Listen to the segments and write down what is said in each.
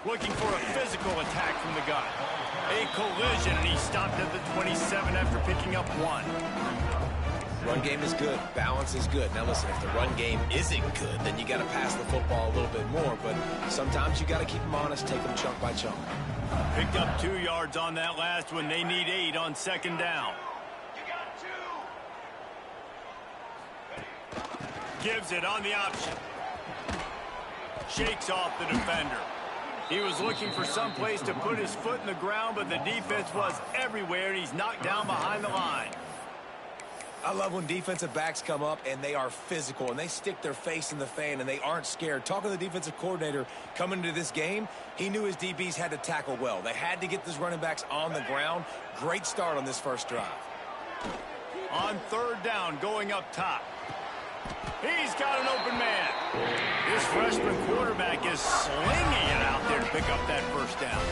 Looking for a physical attack from the gun. A collision, and he stopped at the 27 after picking up 1. Run game is good. Balance is good. Now listen, if the run game isn't good, then you got to pass the football a little bit more. But sometimes you got to keep them honest, take them chunk by chunk. Picked up 2 yards on that last one. They need 8 on 2nd down. Gives it on the option. Shakes off the defender. He was looking for some place to put his foot in the ground, but the defense was everywhere, and he's knocked down behind the line. I love when defensive backs come up and they are physical and they stick their face in the fan and they aren't scared. Talking to the defensive coordinator coming into this game, he knew his DBs had to tackle well. They had to get these running backs on the ground. Great start on this first drive. On 3rd down, going up top. He's got an open man. This freshman quarterback is slinging it out there to pick up that first down.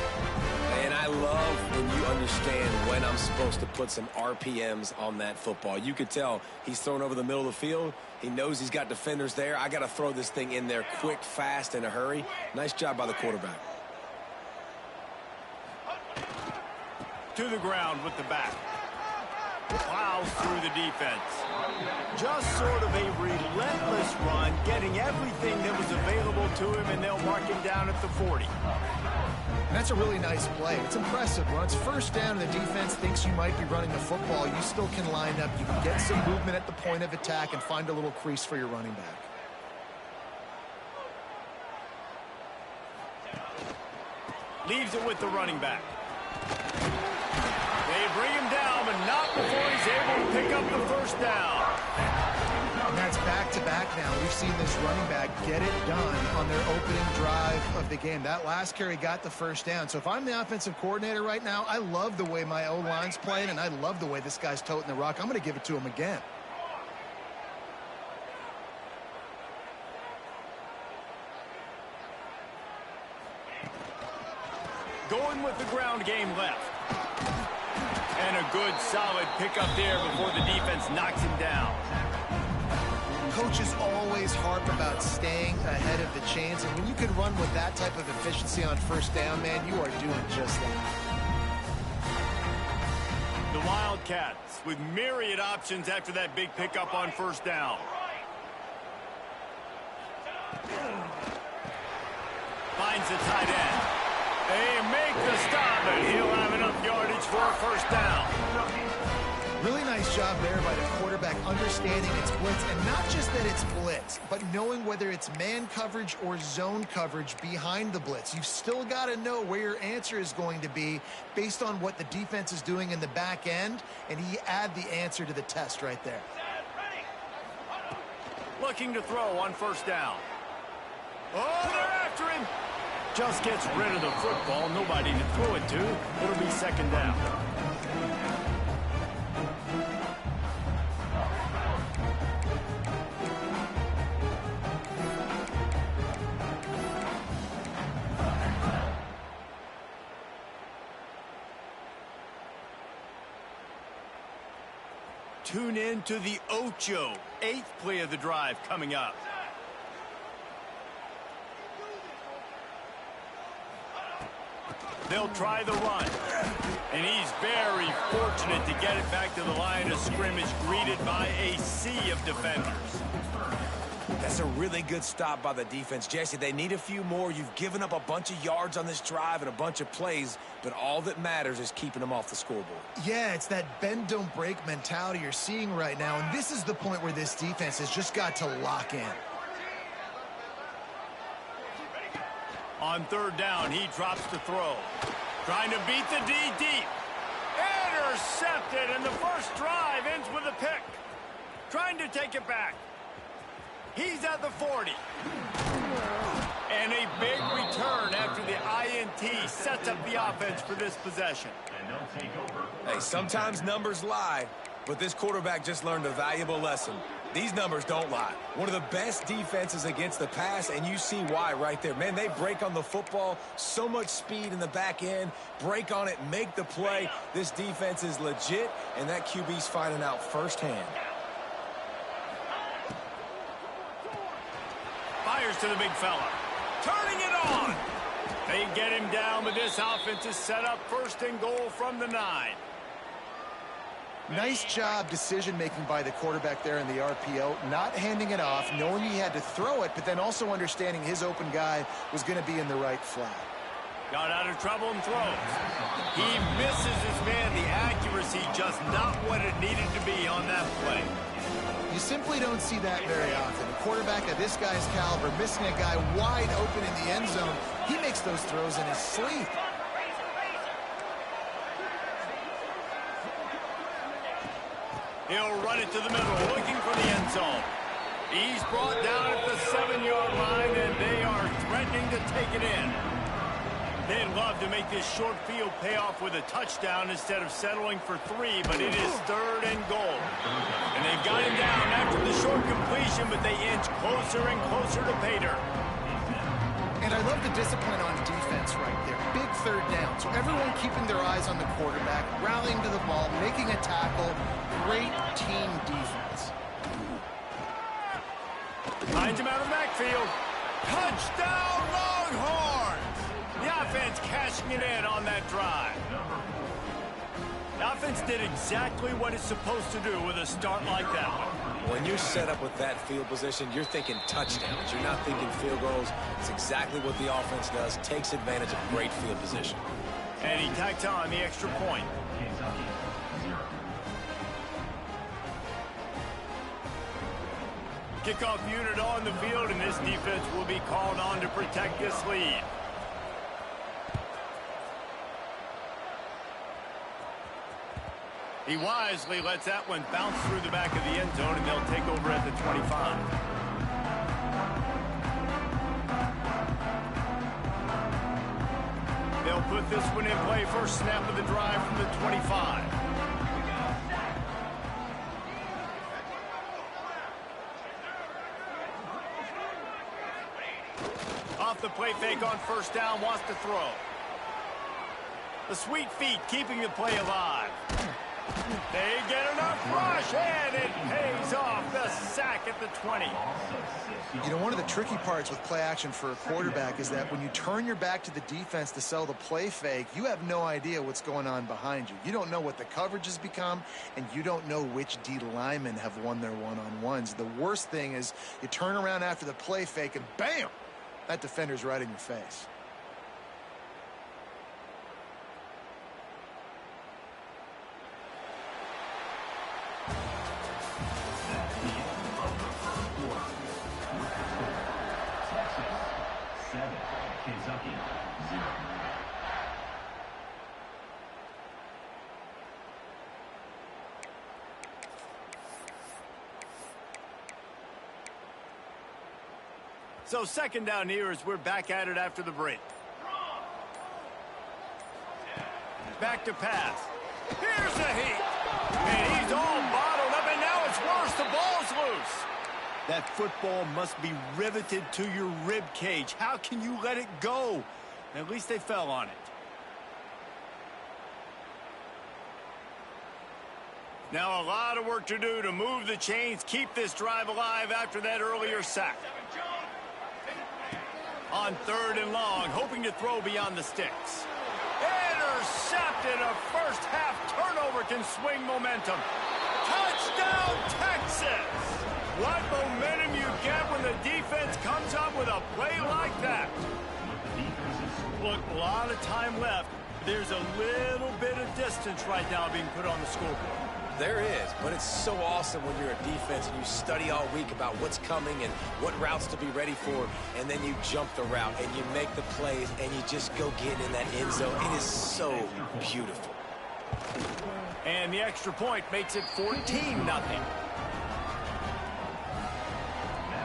And I love when you understand when I'm supposed to put some RPMs on that football. You could tell he's thrown over the middle of the field. He knows he's got defenders there. I got to throw this thing in there quick, fast, in a hurry. Nice job by the quarterback. To the ground with the back. Plows through the defense. Just sort of a relentless run, getting everything that was available to him, and they'll mark him down at the 40. And that's a really nice play. It's impressive. When it's 1st down and the defense thinks you might be running the football, you still can line up. You can get some movement at the point of attack and find a little crease for your running back. Leaves it with the running back. They bring him down, but not before he's able to pick up the first down. And that's back-to-back now. We've seen this running back get it done on their opening drive of the game. That last carry got the first down. So if I'm the offensive coordinator right now, I love the way my O-line's playing, and I love the way this guy's toting the rock. I'm going to give it to him again. Going with the ground game left. And a good, solid pickup there before the defense knocks him down. Coaches always harp about staying ahead of the chains, and when you can run with that type of efficiency on 1st down, man, you are doing just that. The Wildcats with myriad options after that big pickup on 1st down. Finds the tight end. They make the stop, and he'll have enough yardage for a 1st down. Really nice job there by the quarterback understanding it's blitz, and not just that it's blitz, but knowing whether it's man coverage or zone coverage behind the blitz. You've still got to know where your answer is going to be based on what the defense is doing in the back end, and he add the answer to the test right there. Looking to throw on 1st down. Oh, they're after him. Just gets rid of the football. Nobody to throw it to. It'll be 2nd down. Tune in to the Ocho. 8th play of the drive coming up. They'll try the run. And he's very fortunate to get it back to the line of scrimmage, greeted by a sea of defenders. That's a really good stop by the defense. Jesse, they need a few more. You've given up a bunch of yards on this drive and a bunch of plays, but all that matters is keeping them off the scoreboard. Yeah, it's that bend, don't break mentality you're seeing right now, and this is the point where this defense has just got to lock in. On 3rd down, he drops to throw. Trying to beat the D deep. Intercepted, and the first drive ends with a pick. Trying to take it back. He's at the 40. And a big return after the INT sets up the offense for this possession. Hey, sometimes numbers lie, but this quarterback just learned a valuable lesson. These numbers don't lie. One of the best defenses against the pass, and you see why right there. Man, they break on the football, so much speed in the back end, break on it, make the play. This defense is legit, and that QB's finding out firsthand. Fires to the big fella. Turning it on. They get him down, but this offense is set up 1st and goal from the 9. Nice job decision-making by the quarterback there in the RPO, not handing it off, knowing he had to throw it, but then also understanding his open guy was going to be in the right flat. Got out of trouble and throws. He misses his man. The accuracy just not what it needed to be on that play. You simply don't see that very often. A quarterback of this guy's caliber missing a guy wide open in the end zone. He makes those throws in his sleep. He'll run it to the middle, looking for the end zone. He's brought down at the 7-yard line, and they are threatening to take it in. They'd love to make this short field pay off with a touchdown instead of settling for 3, but it is 3rd and goal. And they've got him down after the short completion, but they inch closer and closer to pay dirt. And I love the discipline on defense right there. Big 3rd down. So everyone keeping their eyes on the quarterback, rallying to the ball, making a tackle. Great team defense. Finds him out of the backfield. Touchdown, Longhorns! The offense cashing it in on that drive. The offense did exactly what it's supposed to do with a start like that one. When you're set up with that field position, you're thinking touchdowns. You're not thinking field goals. It's exactly what the offense does. Takes advantage of great field position. And he tacks on the extra point. Kickoff unit on the field, and this defense will be called on to protect this lead. He wisely lets that one bounce through the back of the end zone, and they'll take over at the 25. They'll put this one in play. First snap of the drive from the 25. Off the play fake on 1st down, wants to throw. The sweet feet keeping the play alive. They get enough rush, and it pays off. The sack at the 20. You know, one of the tricky parts with play action for a quarterback is that when you turn your back to the defense to sell the play fake, you have no idea what's going on behind you. You don't know what the coverage has become, and you don't know which D linemen have won their one-on-ones. The worst thing is you turn around after the play fake, and bam! That defender's right in your face. So 2nd down here as we're back at it after the break. Back to pass. Here's the heat. And he's all bottled up, and now it's worse. The ball's loose. That football must be riveted to your rib cage. How can you let it go? At least they fell on it. Now a lot of work to do to move the chains, keep this drive alive after that earlier sack. On 3rd and long, hoping to throw beyond the sticks. Intercepted. A first-half turnover can swing momentum. Touchdown, Texas! What momentum you get when the defense comes up with a play like that. Look, a lot of time left. There's a little bit of distance right now being put on the scoreboard. There is, but it's so awesome when you're a defense and you study all week about what's coming and what routes to be ready for, and then you jump the route and you make the plays and you just go get in that end zone. It is so beautiful. And the extra point makes it 14-0. That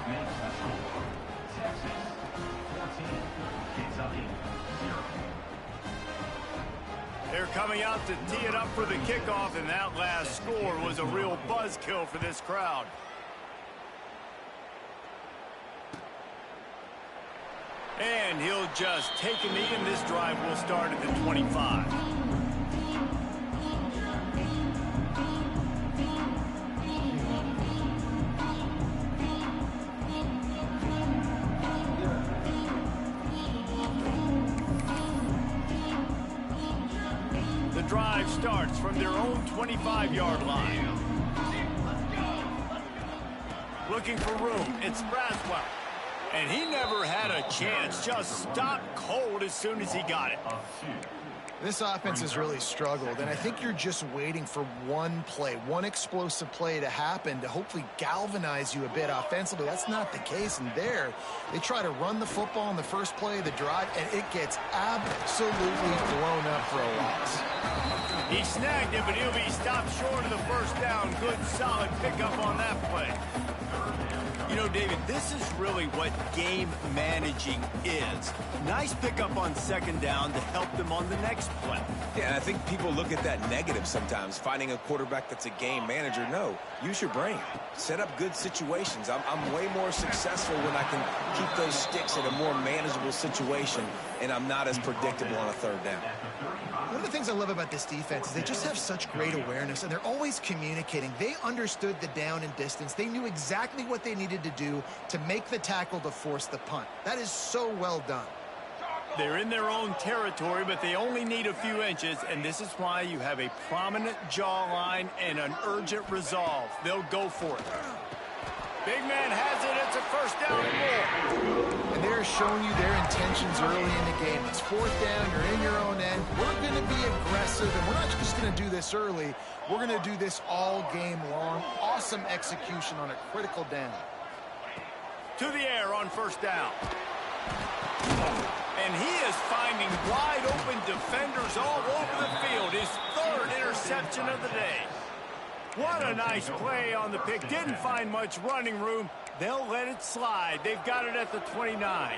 makes the score Texas 14, Kentucky 0. They're coming out to tee it up for the kickoff, and that last score was a real buzzkill for this crowd. And he'll just take a knee, and this drive will start at the 25. drive starts from their own 25-yard line. Looking for room. It's Braswell. And he never had a chance. Just stopped cold as soon as he got it. This offense has really struggled, and I think you're just waiting for one play, one explosive play to happen to hopefully galvanize you a bit offensively. That's not the case, and there, they try to run the football in the first play of the drive, and it gets absolutely blown up for a loss. He snagged it, but he'll be stopped short of the first down. Good, solid pickup on that play. You know, David, this is really what game managing is. Nice pickup on second down to help them on the next play. Yeah, and I think people look at that negative sometimes, finding a quarterback that's a game manager. No, use your brain. Set up good situations. I'm way more successful when I can keep those sticks in a more manageable situation, and I'm not as predictable on a third down. One of the things I love about this defense is they just have such great awareness, and they're always communicating. They understood the down and distance. They knew exactly what they needed to do to make the tackle to force the punt. That is so well done. They're in their own territory, but they only need a few inches, and this is why you have a prominent jawline and an urgent resolve. They'll go for it. Big man has it. It's a first down and more. And they're showing you their intentions early in the game. It's fourth down. You're in your own end. We're going to be aggressive, and we're not just going to do this early. We're going to do this all game long. Awesome execution on a critical down. To the air on first down. And he is finding wide open defenders all over the field. His third interception of the day. What a nice play on the pick. Didn't find much running room. They'll let it slide. They've got it at the 29.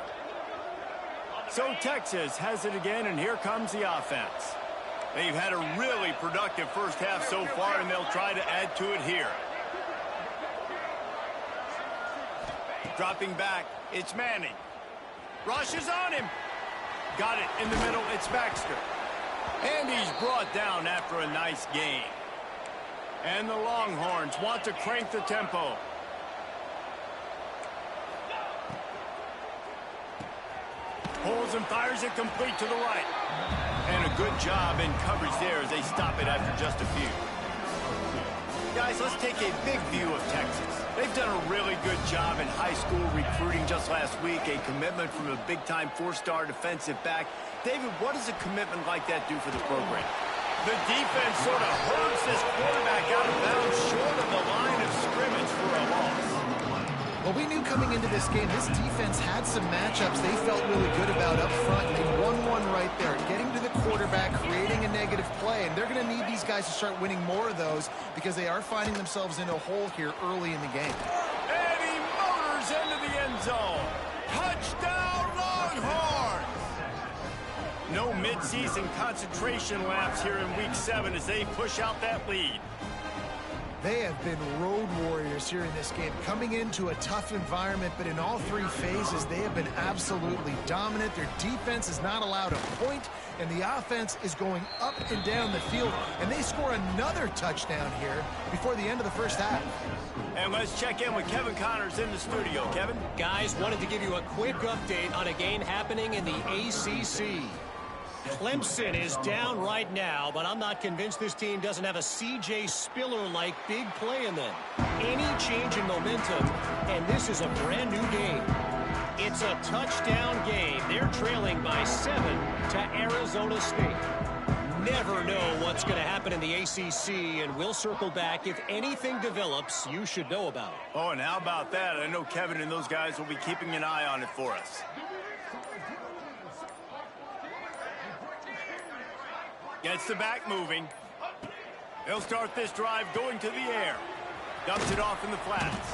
So Texas has it again, and here comes the offense. They've had a really productive first half so far, and they'll try to add to it here. Dropping back, it's Manning. Rushes on him. Got it in the middle, it's Baxter. And he's brought down after a nice gain. And the Longhorns want to crank the tempo. Pulls and fires it complete to the right. And a good job in coverage there as they stop it after just a few. Guys, let's take a big view of Texas. They've done a really good job in high school recruiting just last week. A commitment from a big-time four-star defensive back. David, what does a commitment like that do for the program? The defense sort of hurts this quarterback out of bounds short of the line of scrimmage for a loss. Well, we knew coming into this game, this defense had some matchups they felt really good about up front. They won one right there, getting to the quarterback, creating a negative play, and they're going to need these guys to start winning more of those because they are finding themselves in a hole here early in the game. And he motors into the end zone. Touchdown, Longhorns! No midseason concentration laps here in Week 7 as they push out that lead. They have been road warriors here in this game, coming into a tough environment, but in all three phases, they have been absolutely dominant. Their defense is not allowed a point, and the offense is going up and down the field, and they score another touchdown here before the end of the first half. And let's check in with Kevin Connors in the studio. Kevin? Guys, wanted to give you a quick update on a game happening in the ACC. Clemson is down right now, but I'm not convinced this team doesn't have a C.J. Spiller-like big play in them. Any change in momentum, and this is a brand new game. It's a touchdown game. They're trailing by 7 to Arizona State. Never know what's going to happen in the ACC, and we'll circle back. If anything develops, you should know about it. Oh, and how about that? I know Kevin and those guys will be keeping an eye on it for us. Gets the back moving. They'll start this drive going to the air. Dumps it off in the flats.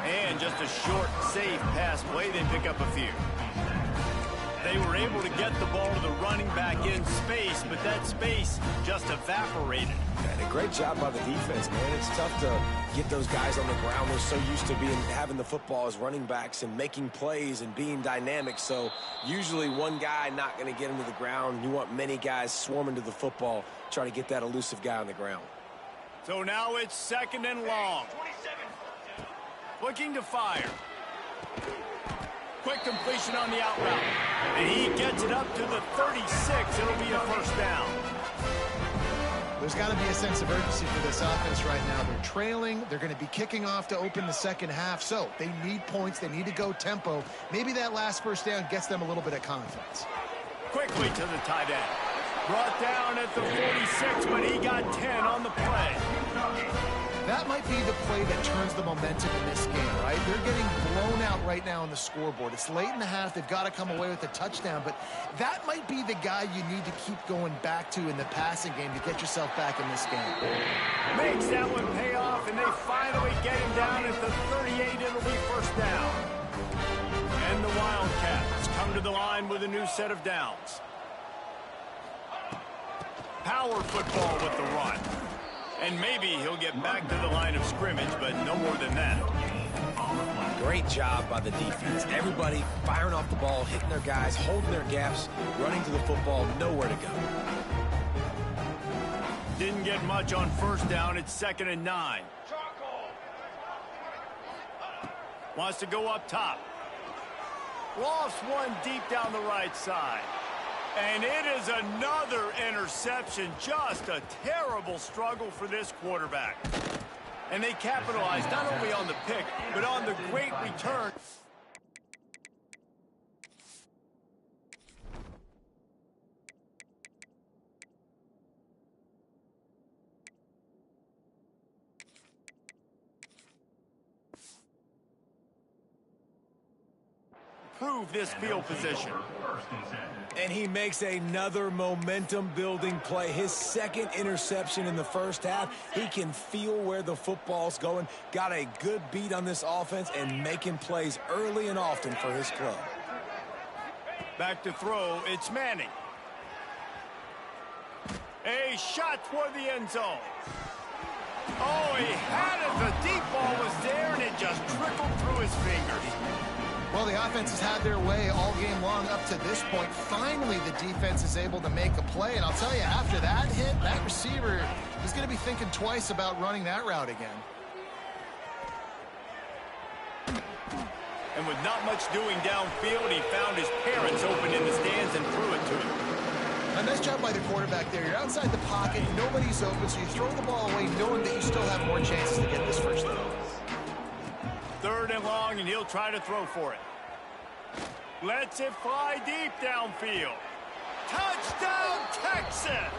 And just a short, safe pass play. They pick up a few. They were able to get the ball to the running back in space, but that space just evaporated. And a great job by the defense, man. It's tough to get those guys on the ground. They're so used to having the football as running backs and making plays and being dynamic. So usually one guy not going to get him to the ground. You want many guys swarming to the football, trying to get that elusive guy on the ground. So now it's second and long. Looking to fire. Quick completion on the out route. And he gets it up to the 36. It'll be a first down. There's got to be a sense of urgency for this offense right now. They're trailing. They're going to be kicking off to open the second half. So they need points. They need to go tempo. Maybe that last first down gets them a little bit of confidence. Quickly to the tight end. Brought down at the 46, but he got 10 on the play. That might be the play that turns the momentum in this game, right? They're getting blown out right now on the scoreboard. It's late in the half. They've got to come away with a touchdown, but that might be the guy you need to keep going back to in the passing game to get yourself back in this game. Makes that one pay off, and they finally get him down at the 38. It'll be first down. And the Wildcats come to the line with a new set of downs. Power football with the run. And maybe he'll get back to the line of scrimmage, but no more than that. Great job by the defense. Everybody firing off the ball, hitting their guys, holding their gaps, running to the football, nowhere to go. Didn't get much on first down. It's 2nd and 9. Wants to go up top. Lofts one deep down the right side. And it is another interception. Just a terrible struggle for this quarterback. And they capitalized not only on the pick, but on the great return. Prove this field position. And he makes another momentum-building play. His second interception in the first half. He can feel where the football's going. Got a good beat on this offense and making plays early and often for his club. Back to throw. It's Manning. A shot toward the end zone. Oh, he had it. The deep ball was there, and it just trickled through his fingers. Well, the offense has had their way all game long up to this point. Finally, the defense is able to make a play. And I'll tell you, after that hit, that receiver is going to be thinking twice about running that route again. And with not much doing downfield, he found his parents open in the stands and threw it to him. A nice job by the quarterback there. You're outside the pocket, nobody's open, so you throw the ball away knowing that you still have more chances to get this first down. 3rd and long, and he'll try to throw for it. Lets it fly deep downfield. Touchdown, Texas!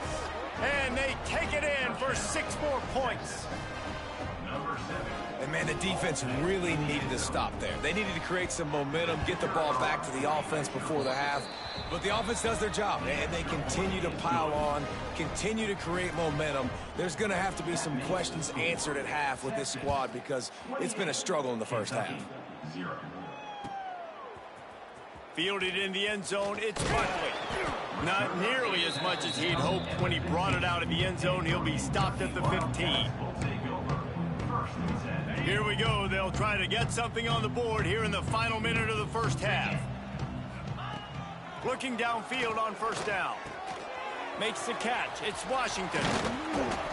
And they take it in for 6 more points. And, man, the defense really needed to stop there. They needed to create some momentum, get the ball back to the offense before the half. But the offense does their job, and they continue to pile on, continue to create momentum. There's going to have to be some questions answered at half with this squad because it's been a struggle in the first half. Fielded in the end zone, it's Buckley. Not nearly as much as he'd hoped when he brought it out of the end zone. He'll be stopped at the 15. Here we go. They'll try to get something on the board here in the final minute of the first half. Looking downfield on first down. Makes the catch. It's Washington.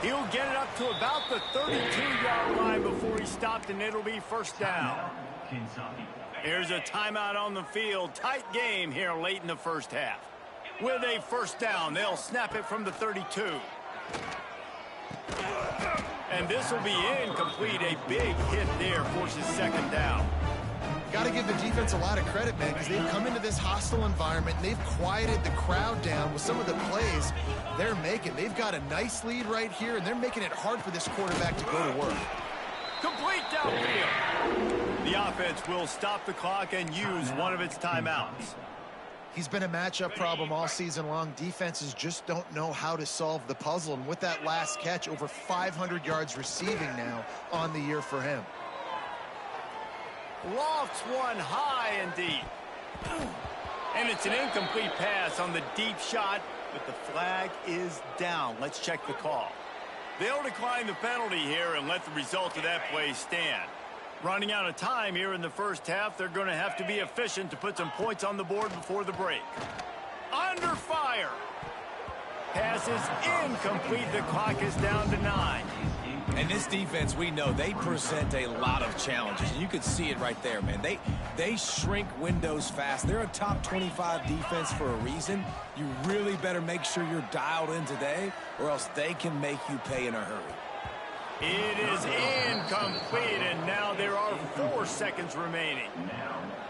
He'll get it up to about the 32-yard line before he's stopped, and it'll be first down. Here's a timeout on the field. Tight game here late in the first half. With a first down, they'll snap it from the 32. And this will be incomplete. A big hit there forces 2nd down. Got to give the defense a lot of credit, man, because they've come into this hostile environment and they've quieted the crowd down with some of the plays they're making. They've got a nice lead right here, and they're making it hard for this quarterback to go to work. Complete downfield. The offense will stop the clock and use one of its timeouts. He's been a matchup problem all season long. Defenses just don't know how to solve the puzzle. And with that last catch, over 500 yards receiving now on the year for him. Lofts one high and deep. And it's an incomplete pass on the deep shot, but the flag is down. Let's check the call. They'll decline the penalty here and let the result of that play stand. Running out of time here in the first half, they're going to have to be efficient to put some points on the board before the break. Under fire. Pass is incomplete. The clock is down to 9. And this defense, we know, they present a lot of challenges. And you can see it right there, man. They shrink windows fast. They're a top 25 defense for a reason. You really better make sure you're dialed in today, or else they can make you pay in a hurry. It is incomplete, and now there are 4 seconds remaining.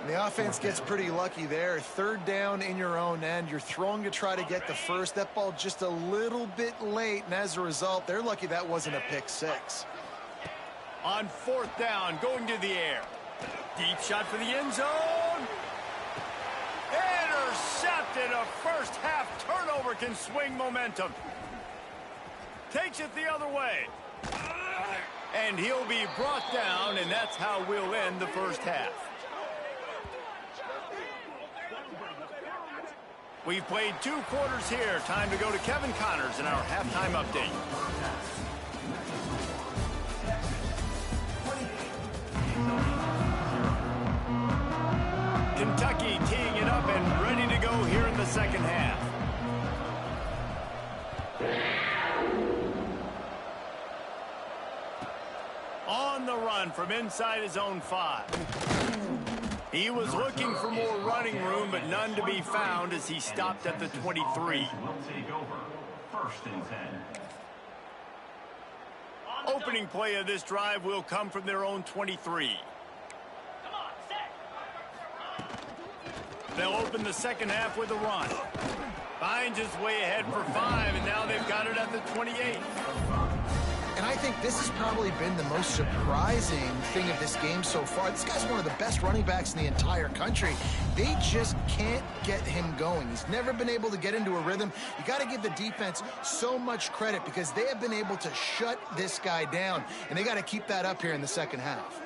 The offense gets pretty lucky there. 3rd down in your own end. You're throwing to try to get the first. That ball just a little bit late, and as a result, they're lucky that wasn't a pick 6. On 4th down, going to the air. Deep shot for the end zone. Intercepted. A first half turnover can swing momentum. Takes it the other way. And he'll be brought down, and that's how we'll end the first half. We've played 2 quarters here. Time to go to Kevin Connors in our halftime update. Kentucky teeing it up and ready to go here in the second half. On the run from inside his own 5. He was looking for more running room, but none to be found as he stopped at the 23. Will take over. 1st and 10. Opening play of this drive will come from their own 23. They'll open the second half with a run. Finds his way ahead for 5, and now they've got it at the 28. And I think this has probably been the most surprising thing of this game so far. This guy's one of the best running backs in the entire country. They just can't get him going. He's never been able to get into a rhythm. You got to give the defense so much credit because they have been able to shut this guy down, and they got to keep that up here in the second half.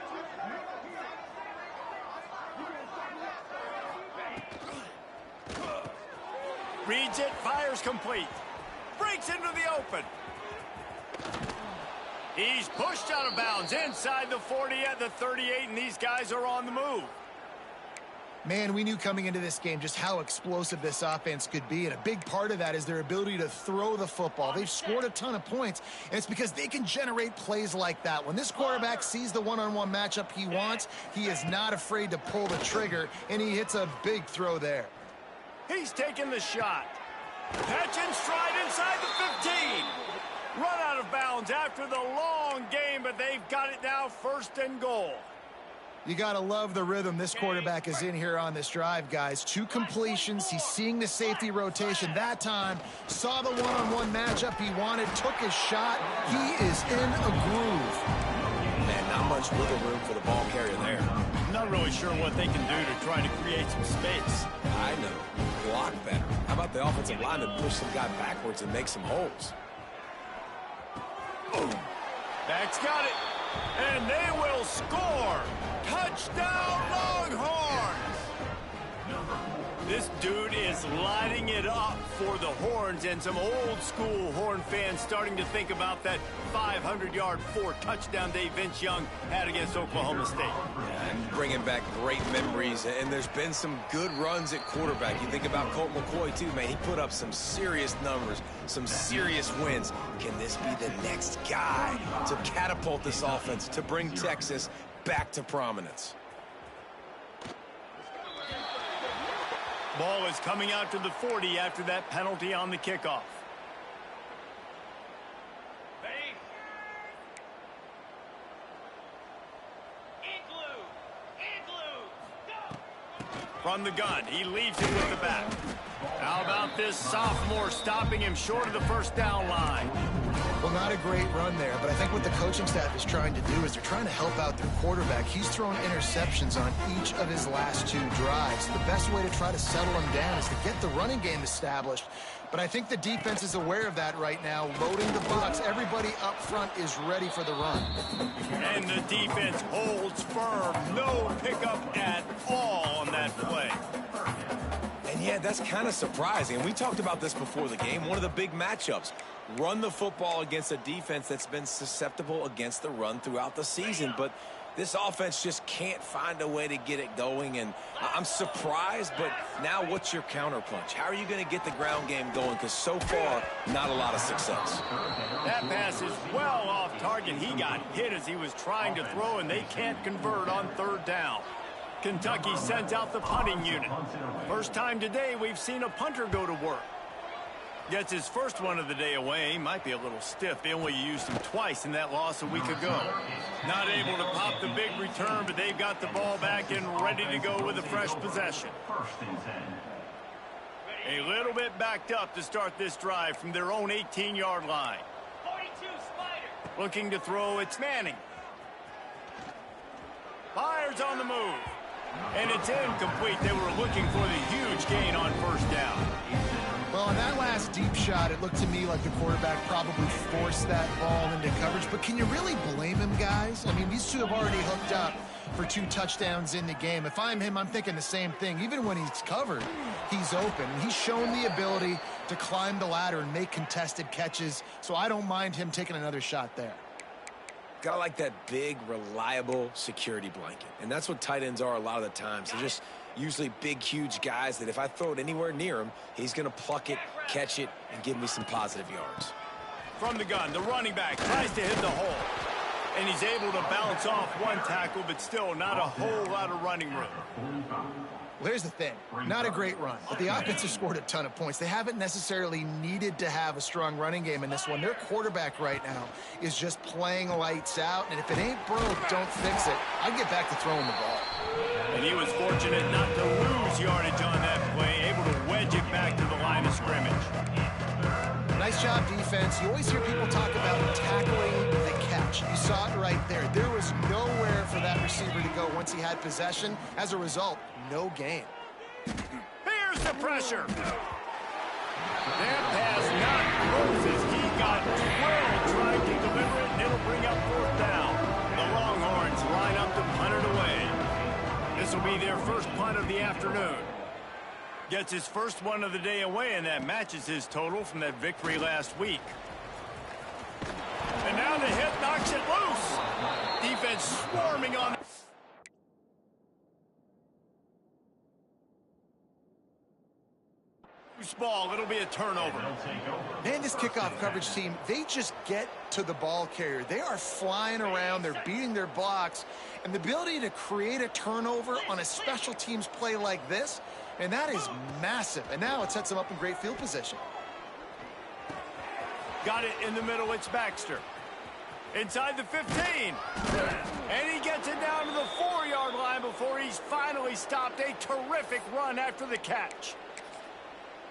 Reads it, fires complete. Breaks into the open. He's pushed out of bounds inside the 40 at the 38, and these guys are on the move. Man, we knew coming into this game just how explosive this offense could be, and a big part of that is their ability to throw the football. They've scored a ton of points, and it's because they can generate plays like that. When this quarterback sees the one-on-one matchup he wants, he is not afraid to pull the trigger, and he hits a big throw there. He's taking the shot. Catch and stride inside the 15. Run out of bounds after the long game, but they've got it now 1st and goal. You got to love the rhythm this quarterback is in here on this drive, guys. 2 completions. He's seeing the safety rotation that time. Saw the one-on-one matchup he wanted. Took his shot. He is in a groove. Man, not much wiggle room for the ball carrier there. Not really sure what they can do to try to create some space. I know. Block better. How about the offensive lineman push some guy backwards and make some holes? Back's got it. And they will score. Touchdown, Longhorns! This dude is lighting it up for the Horns, and some old-school Horn fans starting to think about that 500-yard 4-touchdown day Vince Young had against Oklahoma State. Yeah, and bringing back great memories, and there's been some good runs at quarterback. You think about Colt McCoy, too, man. He put up some serious numbers, some serious wins. Can this be the next guy to catapult this offense, to bring Texas back to prominence? Ball is coming out to the 40 after that penalty on the kickoff. From the gun, he leaves it with the back. How about this sophomore stopping him short of the 1st down line? Well, not a great run there, but I think what the coaching staff is trying to do is they're trying to help out their quarterback. He's thrown interceptions on each of his last 2 drives. The best way to try to settle him down is to get the running game established. But I think the defense is aware of that right now, loading the box. Everybody up front is ready for the run. And the defense holds firm. No pickup at all on that play. And yeah, that's kind of surprising. We talked about this before the game. One of the big matchups. Run the football against a defense that's been susceptible against the run throughout the season. But This offense just can't find a way to get it going, and I'm surprised, but now what's your counterpunch? How are you going to get the ground game going? Because so far, not a lot of success. That pass is well off target. He got hit as he was trying to throw, and they can't convert on third down. Kentucky sends out the punting unit. First time today we've seen a punter go to work. Gets his first one of the day away. He might be a little stiff. They only used him twice in that loss a week ago. Not able to pop the big return, but they've got the ball back and ready to go with a fresh possession. A little bit backed up to start this drive from their own 18-yard line. 42 Spider. Looking to throw, it's Manning. Fires on the move. And it's incomplete. They were looking for the huge gain on first down. Well, on that last deep shot, it looked to me like the quarterback probably forced that ball into coverage. But can you really blame him, guys? I mean, these two have already hooked up for 2 touchdowns in the game. If I'm him, I'm thinking the same thing. Even when he's covered, he's open. He's shown the ability to climb the ladder and make contested catches, so I don't mind him taking another shot there. Gotta like that big, reliable security blanket. And that's what tight ends are a lot of the times. They're just usually big, huge guys that if I throw it anywhere near him, he's going to pluck it, catch it, and give me some positive yards. From the gun, the running back tries to hit the hole. And he's able to bounce off one tackle, but still not a whole lot of running room. Well, here's the thing. Not a great run, but the offense has scored a ton of points. They haven't necessarily needed to have a strong running game in this one. Their quarterback right now is just playing lights out, and if it ain't broke, don't fix it. I'd get back to throwing the ball. And he was fortunate not to lose yardage on that play, able to wedge it back to the line of scrimmage. Nice job, defense. You always hear people talk about tackling the catch. You saw it right there. There was nowhere for that receiver to go once he had possession. As a result, no gain. Here's the pressure. That pass not close as he got twirled trying to deliver it, and it'll bring up fourth down. The Longhorns line up to punt it away. This will be their first punt of the afternoon. Gets his first one of the day away, and that matches his total from that victory last week. And now the hit knocks it loose. Defense swarming on. Loose ball, it'll be a turnover. Man, this kickoff coverage team, they just get to the ball carrier. They are flying around, they're beating their blocks, and the ability to create a turnover on a special teams play like this, and that is massive. And now it sets them up in great field position. Got it in the middle, it's Baxter. Inside the 15. And he gets it down to the 4-yard line before he's finally stopped. A terrific run after the catch.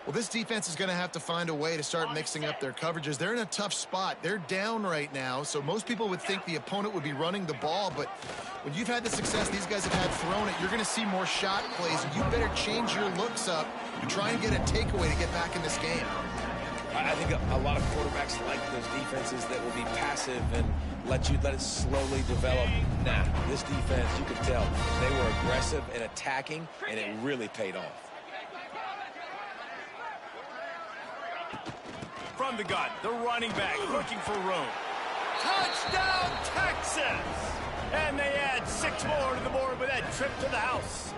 Well, this defense is going to have to find a way to start mixing up their coverages. They're in a tough spot. They're down right now, so most people would think the opponent would be running the ball, but when you've had the success these guys have had throwing it, you're going to see more shot plays, and you better change your looks up to try and get a takeaway to get back in this game. I think a lot of quarterbacks like those defenses that will be passive and let it slowly develop. Nah, this defense, you could tell, they were aggressive and attacking, and it really paid off. From the gun, the running back looking for room. Touchdown, Texas! And they add 6 more to the board with that trip to the house.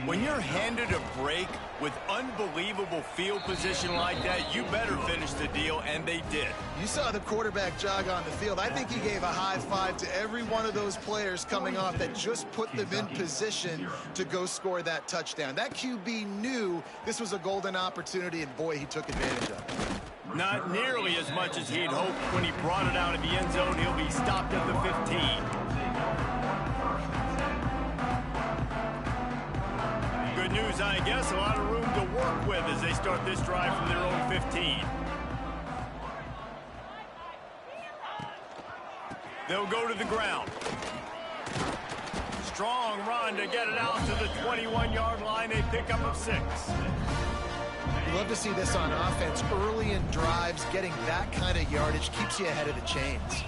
When you're handed a break with unbelievable field position like that, you better finish the deal, and they did. You saw the quarterback jog on the field. I think he gave a high five to every one of those players coming off that just put them in position to go score that touchdown. That QB knew this was a golden opportunity, and boy, he took advantage of it. Not nearly as much as he'd hoped when he brought it out of the end zone. He'll be stopped at the 15. Good news, I guess. A lot of room to work with as they start this drive from their own 15. They'll go to the ground. Strong run to get it out to the 21-yard line. A pickup of 6. You love to see this on offense. Early in drives, getting that kind of yardage keeps you ahead of the chains.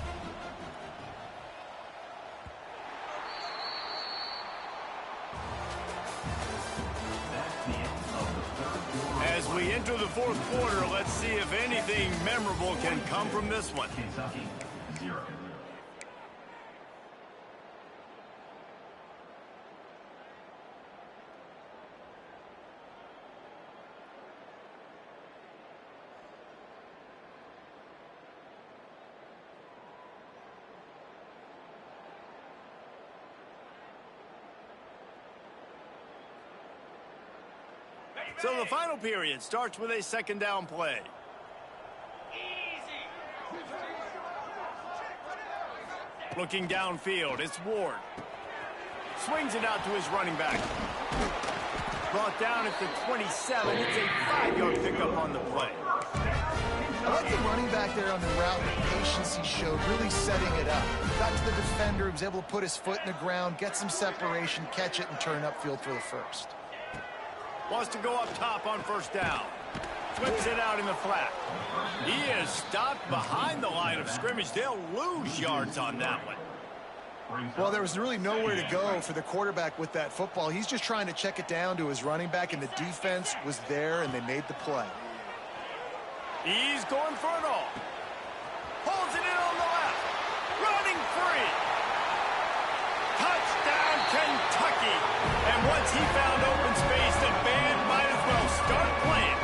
As we enter the fourth quarter, let's see if anything memorable can come from this one. So the final period starts with a second down play. Looking downfield, it's Ward. Swings it out to his running back. Brought down at the 27. It's a 5-yard pickup on the play. I like the running back there on the route, the patience he showed, really setting it up. Got to the defender, he was able to put his foot in the ground, get some separation, catch it, and turn upfield for the first. Wants to go up top on first down. Flips it out in the flat. He is stopped behind the line of scrimmage. They'll lose yards on that one. Well, there was really nowhere to go for the quarterback with that football. He's just trying to check it down to his running back, and the defense was there, and they made the play. He's going for it all. Holds it in on the left. Running free. Touchdown, Kentucky. And once he found open space, the band might as well start playing.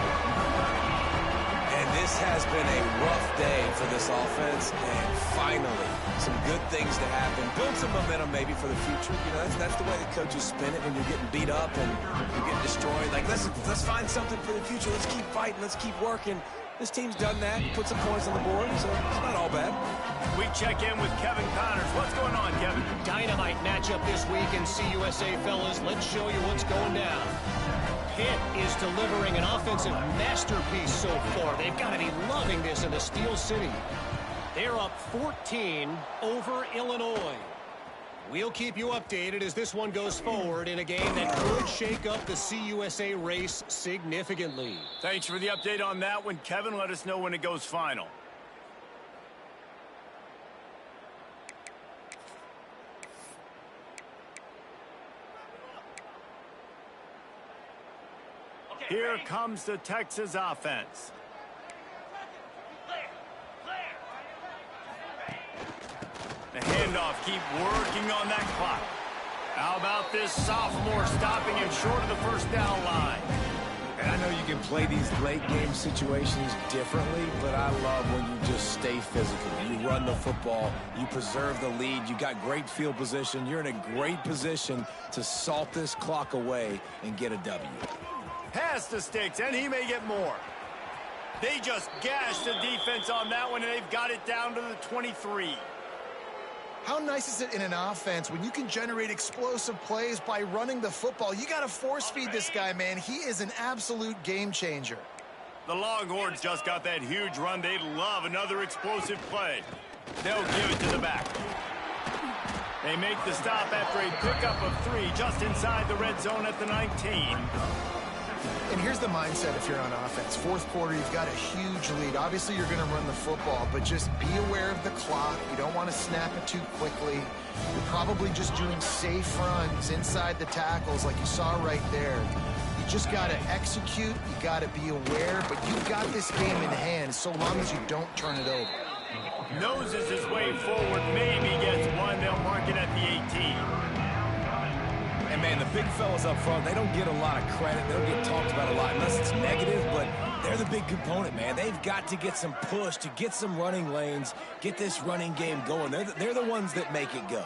And this has been a rough day for this offense, and finally, some good things to happen. Build some momentum maybe for the future. You know, that's the way the coaches spin it when you're getting beat up and you're getting destroyed. Like, let's find something for the future. Let's keep fighting. Let's keep working. This team's done that, put some points on the board, so it's not all bad. We check in with Kevin Connors. What's going on, Kevin? Dynamite matchup this week in CUSA, fellas. Let's show you what's going down. Pitt is delivering an offensive masterpiece so far. They've got to be loving this in the Steel City. They're up 14 over Illinois. We'll keep you updated as this one goes forward in a game that could shake up the CUSA race significantly. Thanks for the update on that one, Kevin. Let us know when it goes final. Here comes the Texas offense. The handoff, keep working on that clock. How about this sophomore stopping him short of the first down line? And I know you can play these late game situations differently, but I love when you just stay physical. You run the football, you preserve the lead, you got great field position, you're in a great position to salt this clock away and get a W. Pass the sticks, and he may get more. They just gashed the defense on that one, and they've got it down to the 23. How nice is it in an offense when you can generate explosive plays by running the football? You got to force feed this guy, man. He is an absolute game changer. The Longhorns just got that huge run. They love another explosive play. They'll give it to the back. They make the stop after a pickup of 3 just inside the red zone at the 19. And here's the mindset if you're on offense. Fourth quarter, you've got a huge lead. Obviously, you're going to run the football, but just be aware of the clock. You don't want to snap it too quickly. You're probably just doing safe runs inside the tackles like you saw right there. You just got to execute. You got to be aware, but you've got this game in hand so long as you don't turn it over. Noses his way forward, maybe gets one. They'll mark it at the 18. And, man, the big fellas up front, they don't get a lot of credit. They don't get talked about a lot unless it's negative, but they're the big component, man. They've got to get some push to get some running lanes, get this running game going. They're the ones that make it go.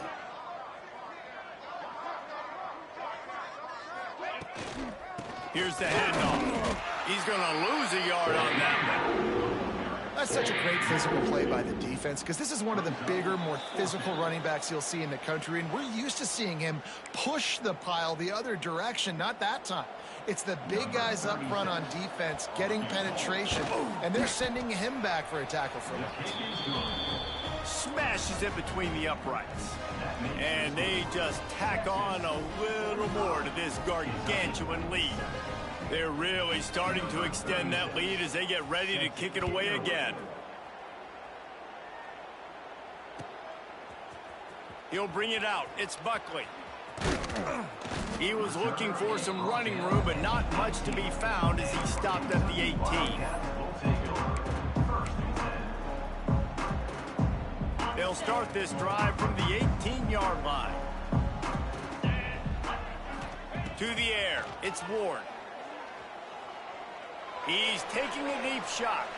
Here's the handoff. He's going to lose a yard on that one. That's such a great physical play by the defense because this is one of the bigger, more physical running backs you'll see in the country, and we're used to seeing him push the pile the other direction. Not that time. It's the big guys up front on defense getting penetration, and they're sending him back for a tackle for loss. Smashes it between the uprights. And they just tack on a little more to this gargantuan lead. They're really starting to extend that lead as they get ready to kick it away again. He'll bring it out. It's Buckley. He was looking for some running room, but not much to be found as he stopped at the 18. They'll start this drive from the 18-yard line. To the air. It's Ward. He's taking a deep shot.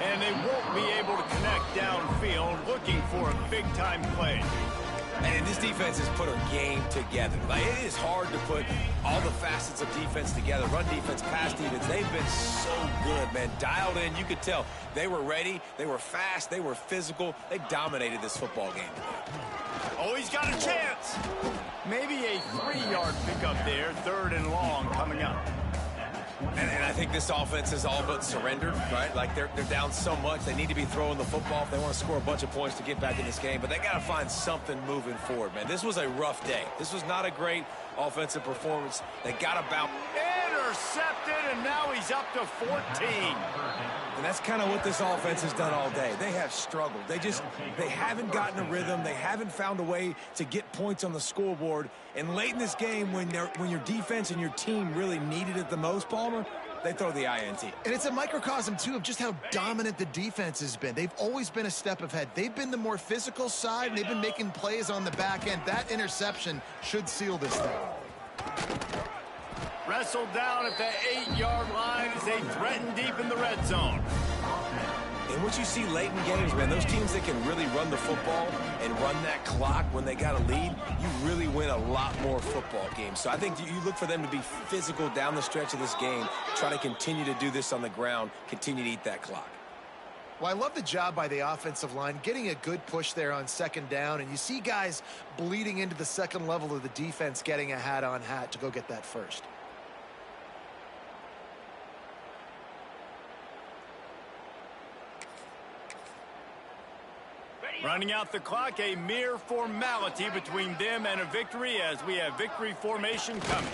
And they won't be able to connect downfield, looking for a big-time play. And this defense has put a game together. Like, it is hard to put all the facets of defense together. Run defense, pass defense. They've been so good, man. Dialed in. You could tell they were ready. They were fast. They were physical. They dominated this football game today. Oh, he's got a chance. Maybe a 3-yard pickup there. 3rd and long coming up. And I think this offense is all but surrendered, right? Like, they're down so much. They need to be throwing the football if they want to score a bunch of points to get back in this game. But they got to find something moving forward, man. This was a rough day. This was not a great offensive performance. They got to bounce. Intercepted, and now he's up to 14. And that's kind of what this offense has done all day. They have struggled. They haven't gotten a rhythm. They haven't found a way to get points on the scoreboard. And late in this game, when your defense and your team really needed it the most, Palmer, they throw the INT. And it's a microcosm, too, of just how dominant the defense has been. They've always been a step ahead. They've been the more physical side, and they've been making plays on the back end. That interception should seal this thing. Wrestled down at the 8-yard line as they threaten deep in the red zone. And what you see late in games, man, those teams that can really run the football and run that clock when they got a lead, you really win a lot more football games. So I think you look for them to be physical down the stretch of this game, try to continue to do this on the ground, continue to eat that clock. Well, I love the job by the offensive line, getting a good push there on 2nd down, and you see guys bleeding into the second level of the defense getting a hat-on-hat to go get that first. Running out the clock, a mere formality between them and a victory as we have victory formation coming.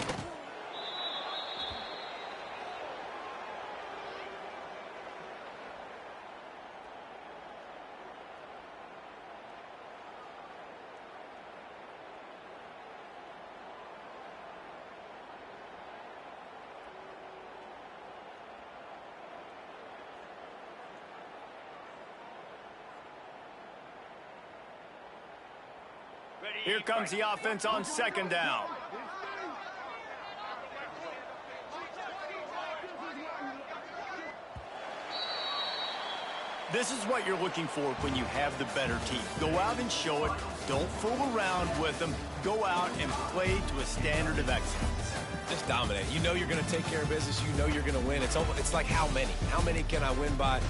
Here comes the offense on 2nd down. This is what you're looking for when you have the better team. Go out and show it. Don't fool around with them. Go out and play to a standard of excellence. Just dominate. You know you're going to take care of business. You know you're going to win. It's like how many? How many can I win by?